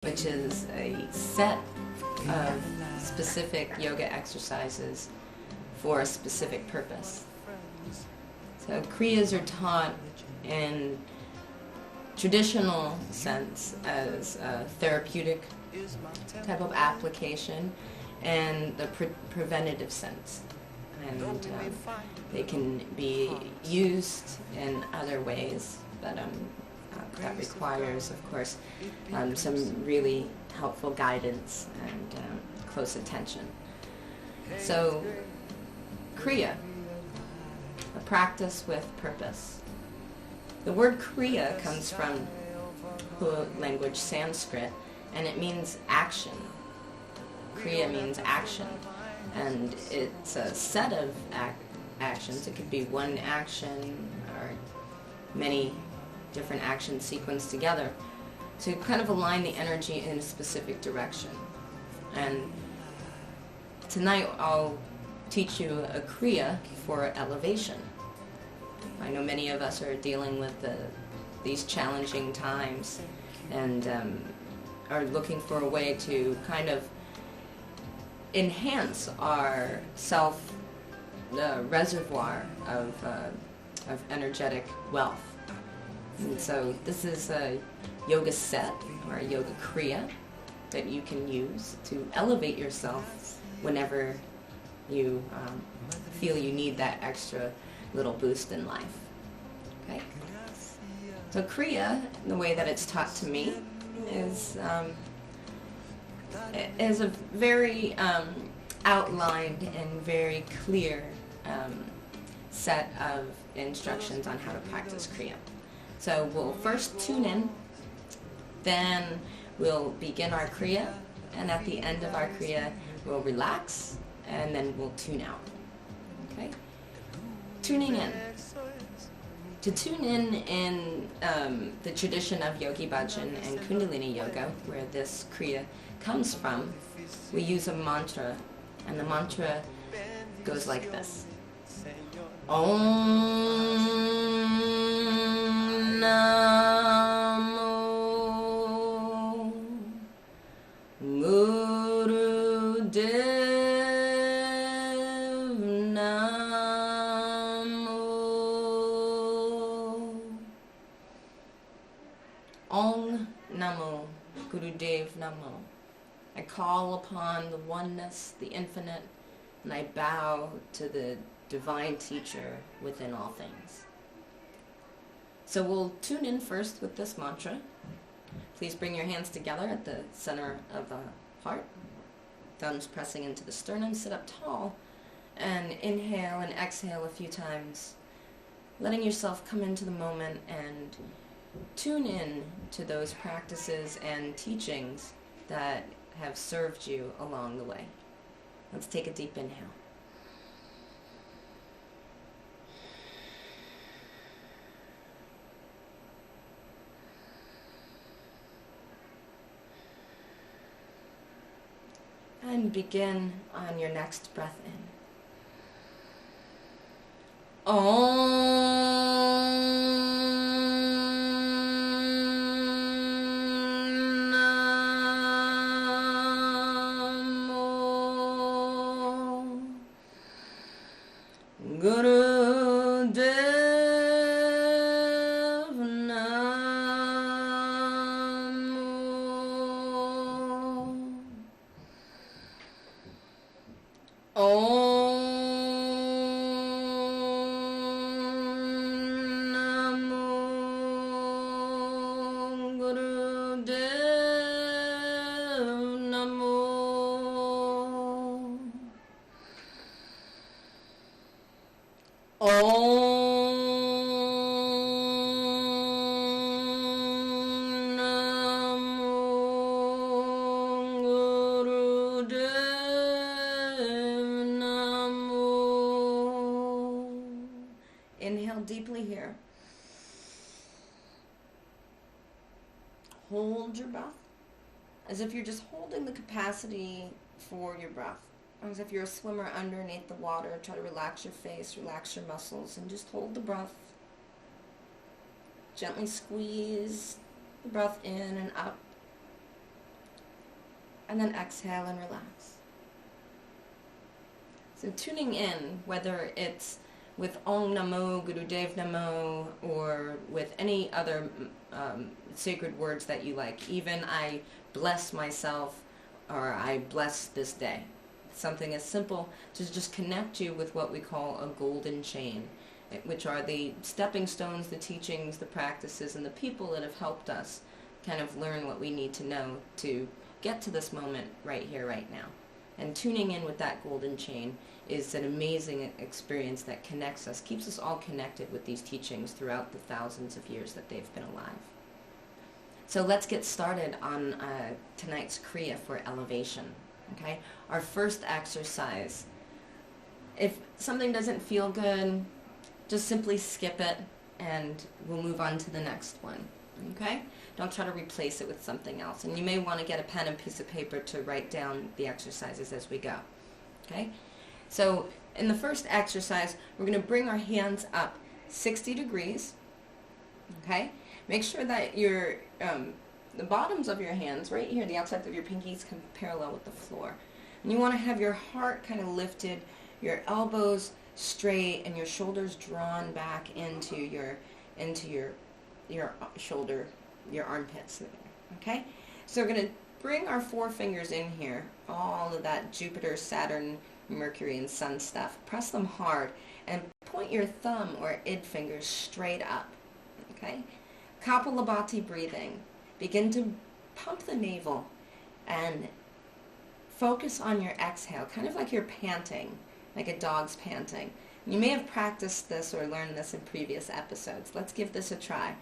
which is a set of specific yoga exercises for a specific purpose. So Kriyas are taught in traditional sense as a therapeutic type of application and the preventative sense. And they can be used in other ways, but that requires, of course, some really helpful guidance and close attention. So, Kriya, a practice with purpose. The word Kriya comes from the language Sanskrit, and it means action. Kriya means action, and it's a set of actions. It could be one action or many different actions sequenced together to kind of align the energy in a specific direction. And tonight I'll teach you a Kriya for elevation. I know many of us are dealing with these challenging times and are looking for a way to kind of enhance our self reservoir of energetic wealth. And so this is a yoga set or a yoga kriya that you can use to elevate yourself whenever you feel you need that extra little boost in life. Okay? So kriya, the way that it's taught to me, is a very outlined and very clear set of instructions on how to practice kriya. So we'll first tune in, then we'll begin our kriya, and at the end of our kriya we'll relax, and then we'll tune out. Okay? Tuning in. To tune in the tradition of Yogi Bhajan and Kundalini Yoga, where this kriya comes from, we use a mantra, and the mantra goes like this. Om Namo Gurudev Namo. Om Namo Gurudev Namo. I call upon the oneness, the infinite, and I bow to the divine teacher within all things. So we'll tune in first with this mantra. Please bring your hands together at the center of the heart. Thumbs pressing into the sternum. Sit up tall and inhale and exhale a few times, letting yourself come into the moment and tune in to those practices and teachings that have served you along the way. Let's take a deep inhale. And begin on your next breath in. Om Namo Gurudev Namo. Om Namo Gurudev Namo. Inhale deeply here. Hold your breath as if you're just holding the capacity for your breath. As if you're a swimmer underneath the water. Try to relax your face, relax your muscles, and just hold the breath. Gently squeeze the breath in and up. and then exhale and relax. So tuning in, whether it's with Om Namo, Gurudev Namo, or with any other sacred words that you like. Even I bless myself, or I bless this day. Something as simple to just connect you with what we call a golden chain, which are the stepping stones, the teachings, the practices, and the people that have helped us kind of learn what we need to know to get to this moment right here, right now. And tuning in with that golden chain is an amazing experience that connects us, keeps us all connected with these teachings throughout the thousands of years that they've been alive. So let's get started on tonight's Kriya for elevation. Okay? Our first exercise. If something doesn't feel good, just simply skip it and we'll move on to the next one. Okay? Don't try to replace it with something else. And you may want to get a pen and piece of paper to write down the exercises as we go. Okay? So in the first exercise, we're going to bring our hands up 60 degrees. Okay? Make sure that your the bottoms of your hands, right here, the outside of your pinkies, can parallel with the floor. And you want to have your heart kind of lifted, your elbows straight, and your shoulders drawn back into your shoulder, your armpits. Okay? So we're going to bring our four fingers in here, all of that Jupiter, Saturn, Mercury, and Sun stuff. Press them hard and point your thumb or id fingers straight up. Okay? Kapalabhati breathing. Begin to pump the navel and focus on your exhale, kind of like you're panting, like a dog's panting. You may have practiced this or learned this in previous episodes. Let's give this a try.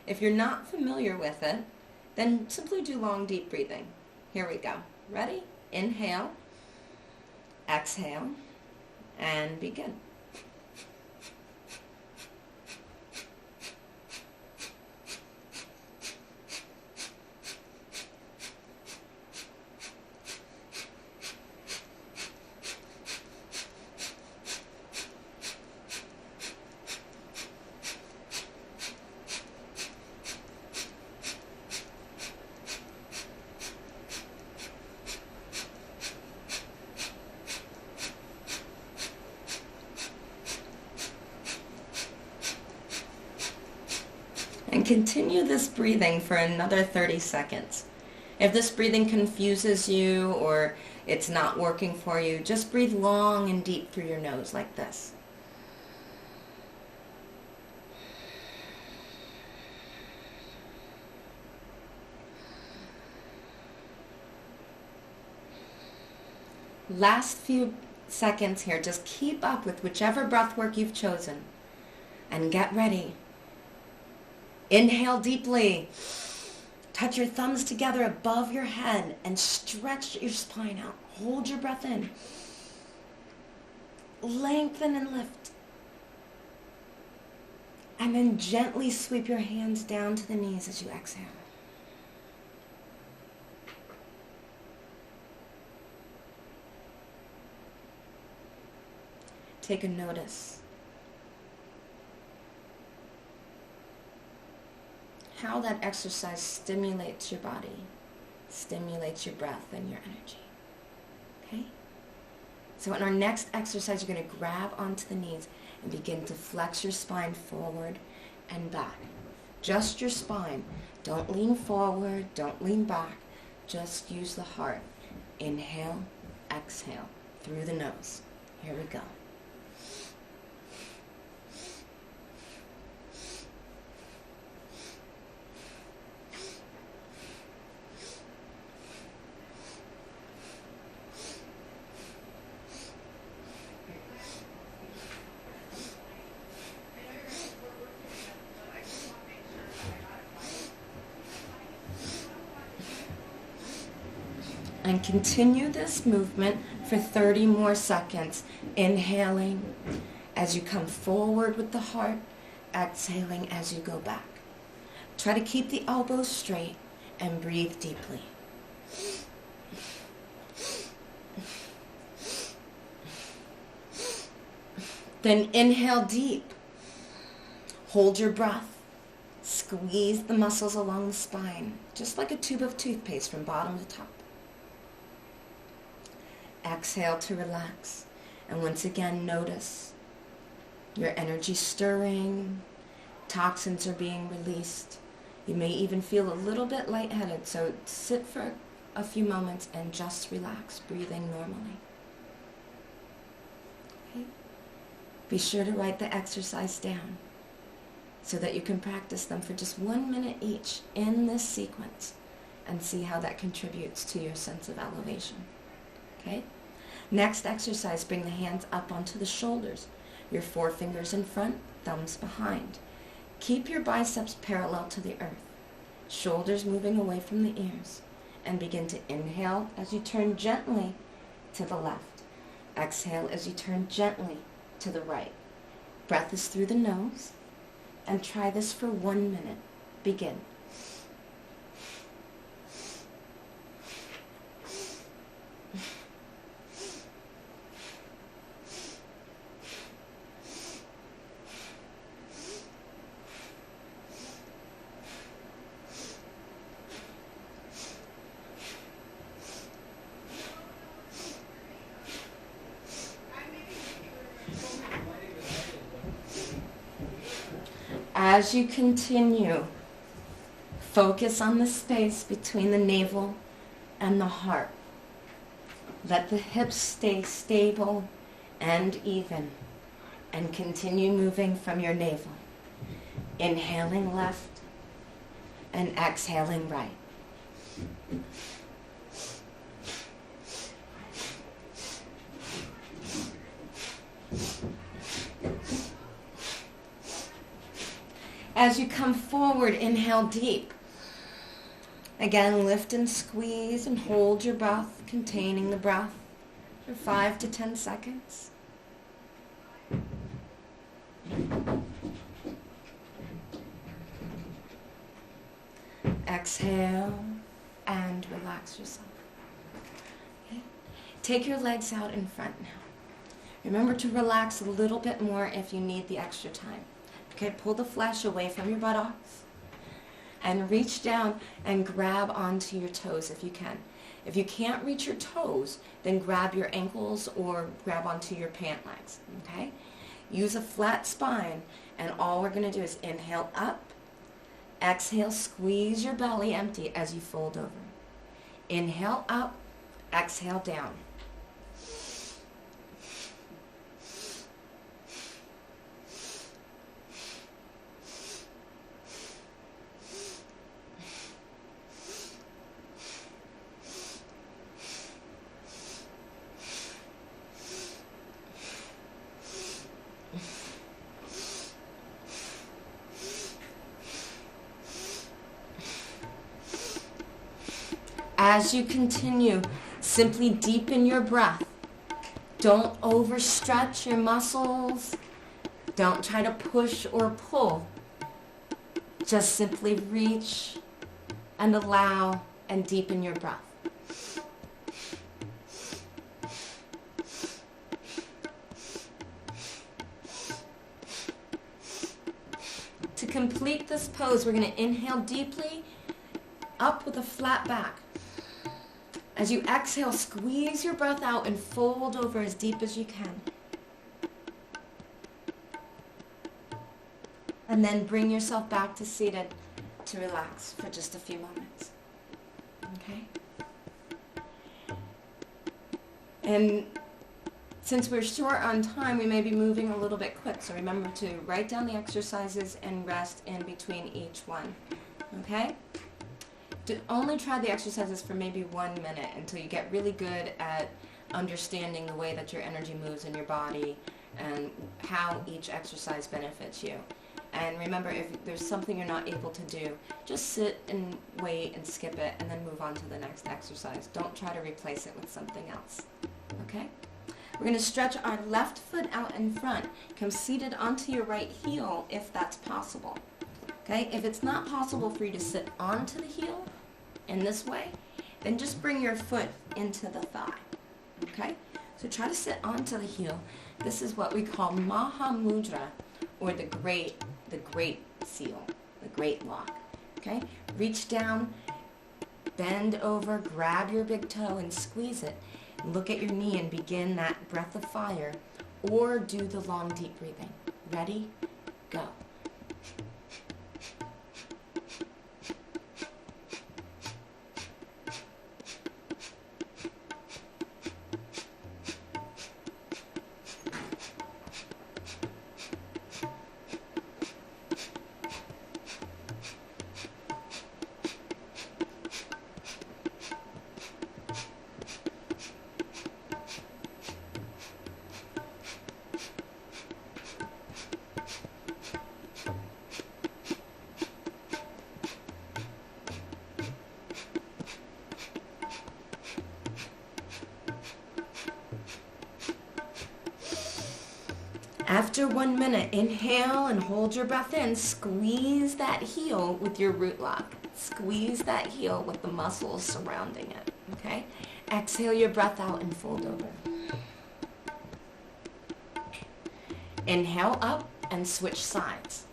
If you're not familiar with it, then simply do long, deep breathing. Here we go. Ready? Inhale, exhale, and begin. And continue this breathing for another 30 seconds. If this breathing confuses you or it's not working for you, just breathe long and deep through your nose like this. Last few seconds here, just keep up with whichever breath work you've chosen and get ready. Inhale deeply. Touch your thumbs together above your head and stretch your spine out. Hold your breath in. Lengthen and lift. And then gently sweep your hands down to the knees as you exhale. Take a notice. How that exercise stimulates your body, stimulates your breath and your energy. Okay? So in our next exercise, you're going to grab onto the knees and begin to flex your spine forward and back. Just your spine. Don't lean forward, don't lean back. Just use the heart. Inhale, exhale, through the nose. Here we go. And continue this movement for 30 more seconds, inhaling as you come forward with the heart, exhaling as you go back. Try to keep the elbows straight and breathe deeply. Then inhale deep. Hold your breath. Squeeze the muscles along the spine, just like a tube of toothpaste from bottom to top. Exhale to relax. And once again, notice your energy stirring, toxins are being released. You may even feel a little bit lightheaded, so sit for a few moments and just relax, breathing normally. Okay? Be sure to write the exercise down so that you can practice them for just 1 minute each in this sequence and see how that contributes to your sense of elevation. Okay? Next exercise, bring the hands up onto the shoulders. Your forefingers in front, thumbs behind. Keep your biceps parallel to the earth. Shoulders moving away from the ears. And begin to inhale as you turn gently to the left. Exhale as you turn gently to the right. Breath is through the nose. And try this for 1 minute. Begin. As you continue, focus on the space between the navel and the heart. Let the hips stay stable and even, and continue moving from your navel. Inhaling left and exhaling right. As you come forward, inhale deep. Again, lift and squeeze and hold your breath, containing the breath for 5 to 10 seconds. Exhale and relax yourself. Okay. Take your legs out in front now. Remember to relax a little bit more if you need the extra time. Okay, pull the flesh away from your buttocks and reach down and grab onto your toes if you can. If you can't reach your toes, then grab your ankles or grab onto your pant legs, okay? Use a flat spine, and all we're going to do is inhale up, exhale, squeeze your belly empty as you fold over. Inhale up, exhale down. As you continue, simply deepen your breath. Don't overstretch your muscles. Don't try to push or pull. Just simply reach and allow and deepen your breath. To complete this pose, we're going to inhale deeply, up with a flat back. As you exhale, squeeze your breath out and fold over as deep as you can. And then bring yourself back to seated to relax for just a few moments. Okay? And since we're short on time, we may be moving a little bit quick. So remember to write down the exercises and rest in between each one. Okay? Only try the exercises for maybe 1 minute until you get really good at understanding the way that your energy moves in your body and how each exercise benefits you. And remember, if there's something you're not able to do, just sit and wait and skip it and then move on to the next exercise. Don't try to replace it with something else. Okay? We're going to stretch our left foot out in front. Come seated onto your right heel if that's possible. Okay? If it's not possible for you to sit onto the heel in this way, then just bring your foot into the thigh. Okay? So try to sit onto the heel. This is what we call Maha Mudra, or the great seal, the great lock. Okay? Reach down Bend over, grab your big toe and squeeze it. Look at your knee and begin that breath of fire, or do the long, deep breathing. Ready? Go. After 1 minute, inhale and hold your breath in. Squeeze that heel with your root lock. Squeeze that heel with the muscles surrounding it, okay? Exhale your breath out and fold over. Inhale up and switch sides.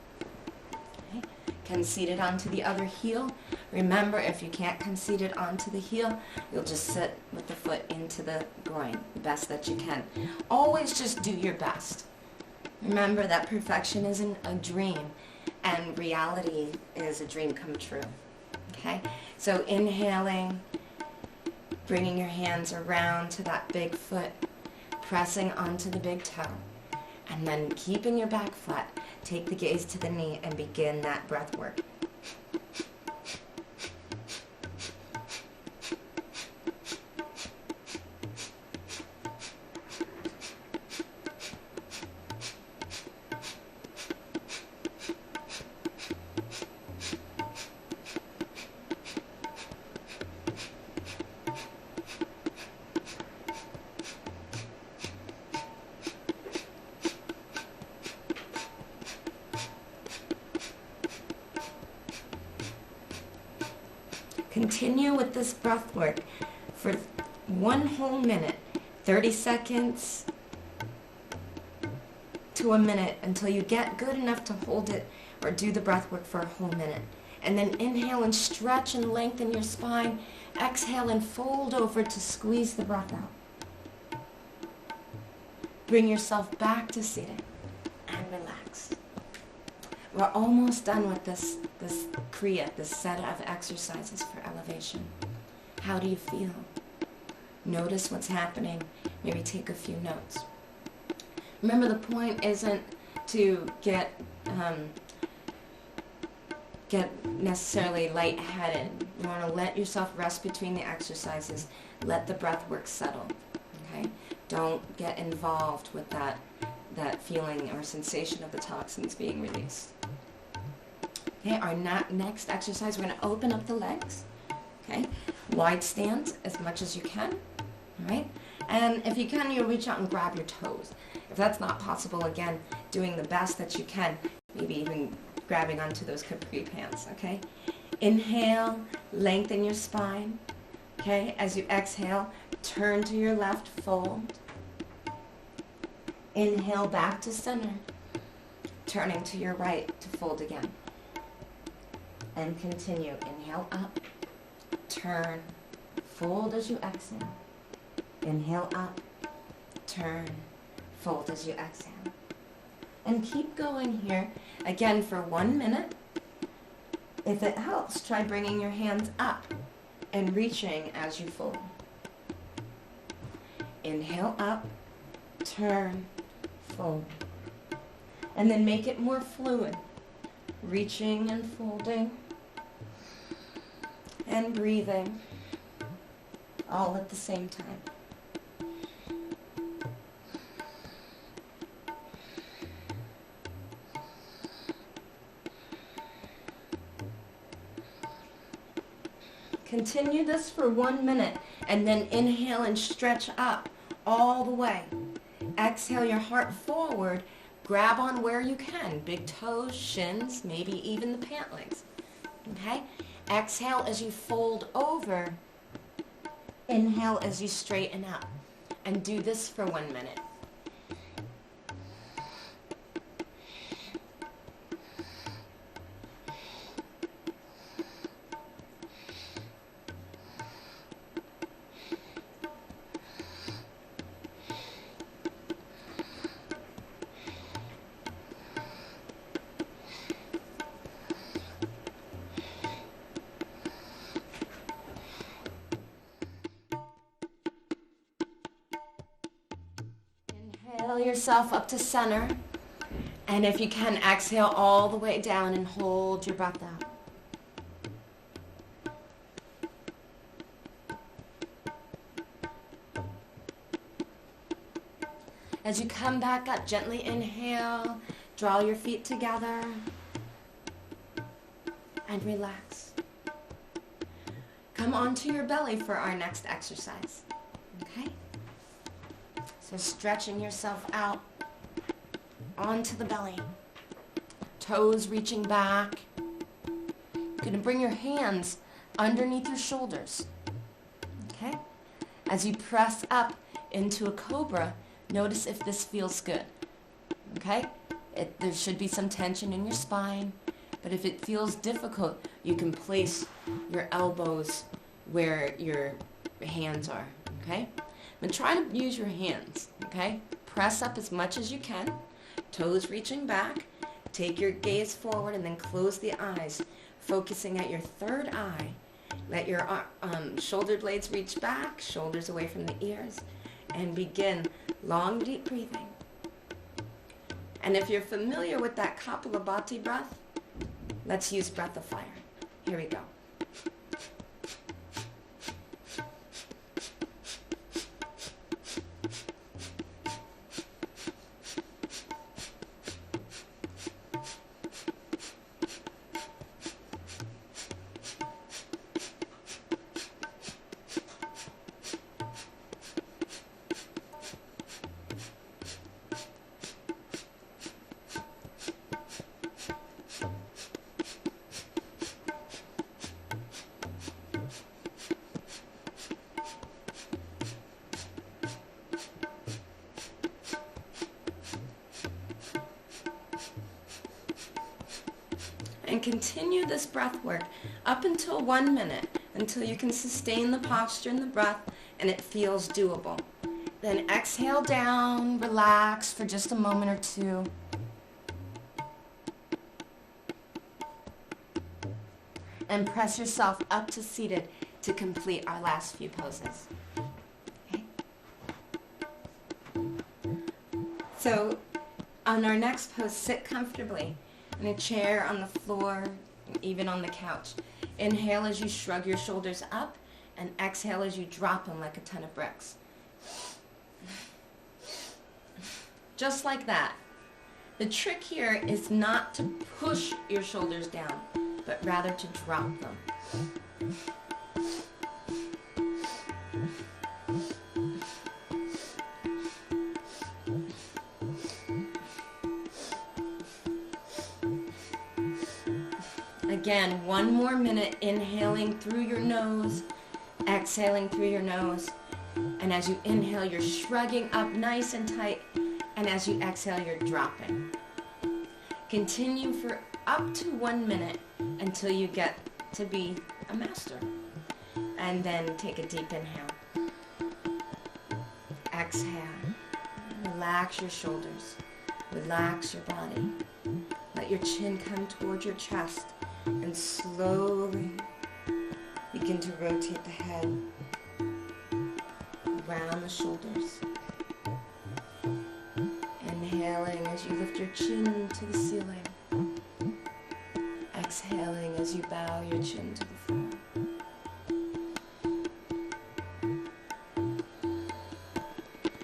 Okay? Concede it onto the other heel. Remember, if you can't concede it onto the heel, you'll just sit with the foot into the groin, the best that you can. Always just do your best. Remember that perfection isn't a dream, and reality is a dream come true. Okay? So inhaling, bringing your hands around to that big foot, pressing onto the big toe, and then keeping your back flat. Take the gaze to the knee and begin that breath work. Continue with this breath work for 1 whole minute, 30 seconds to a minute, until you get good enough to hold it or do the breath work for a whole minute. And then inhale and stretch and lengthen your spine. Exhale and fold over to squeeze the breath out. Bring yourself back to seated and relax. We're almost done with this Kriya, this set of exercises for elevation. How do you feel? Notice what's happening. Maybe take a few notes. Remember, the point isn't to get necessarily lightheaded. You want to let yourself rest between the exercises. Let the breath work settle. Okay? Don't get involved with that feeling or sensation of the toxins being released. Okay, our next exercise, we're going to open up the legs. Okay, wide stance as much as you can. All right, and if you can, you reach out and grab your toes. If that's not possible, again, doing the best that you can, maybe even grabbing onto those capri pants. Okay, inhale, lengthen your spine. Okay, as you exhale, turn to your left, fold. Inhale back to center, turning to your right to fold again. And continue. Inhale up, turn, fold as you exhale. Inhale up, turn, fold as you exhale. And keep going here, again for 1 minute. If it helps, try bringing your hands up and reaching as you fold. Inhale up, turn, fold. And then make it more fluid. Reaching and folding and breathing all at the same time. Continue this for 1 minute and then inhale and stretch up all the way. Exhale your heart forward. Grab on where you can, big toes, shins, maybe even the pant legs. Okay? Exhale as you fold over. Inhale as you straighten up. And do this for 1 minute. inhale yourself up to center. And if you can, exhale all the way down and hold your breath out. As you come back up, gently inhale, draw your feet together, and relax. Come onto your belly for our next exercise, okay? So stretching yourself out onto the belly, toes reaching back. You're going to bring your hands underneath your shoulders, okay? As you press up into a cobra, notice if this feels good, okay? There should be some tension in your spine, but if it feels difficult, you can place your elbows where your hands are, okay? And try to use your hands, okay? Press up as much as you can, toes reaching back, take your gaze forward and then close the eyes, focusing at your third eye. Let your shoulder blades reach back, shoulders away from the ears, and begin long, deep breathing. And if you're familiar with that Kapalabhati breath, let's use breath of fire. Here we go. And continue this breath work up until 1 minute, until you can sustain the posture and the breath and it feels doable. Then exhale down, relax for just a moment or two. And press yourself up to seated to complete our last few poses. Okay? So on our next pose, sit comfortably in a chair, on the floor, even on the couch. Inhale as you shrug your shoulders up, and exhale as you drop them like a ton of bricks. Just like that. The trick here is not to push your shoulders down, but rather to drop them. Again, 1 more minute, inhaling through your nose, exhaling through your nose. And as you inhale, you're shrugging up nice and tight. And as you exhale, you're dropping. Continue for up to 1 minute until you get to be a master. And then take a deep inhale. Exhale. Relax your shoulders. Relax your body. Let your chin come towards your chest. And slowly begin to rotate the head around the shoulders. Inhaling as you lift your chin to the ceiling. Exhaling as you bow your chin to the floor.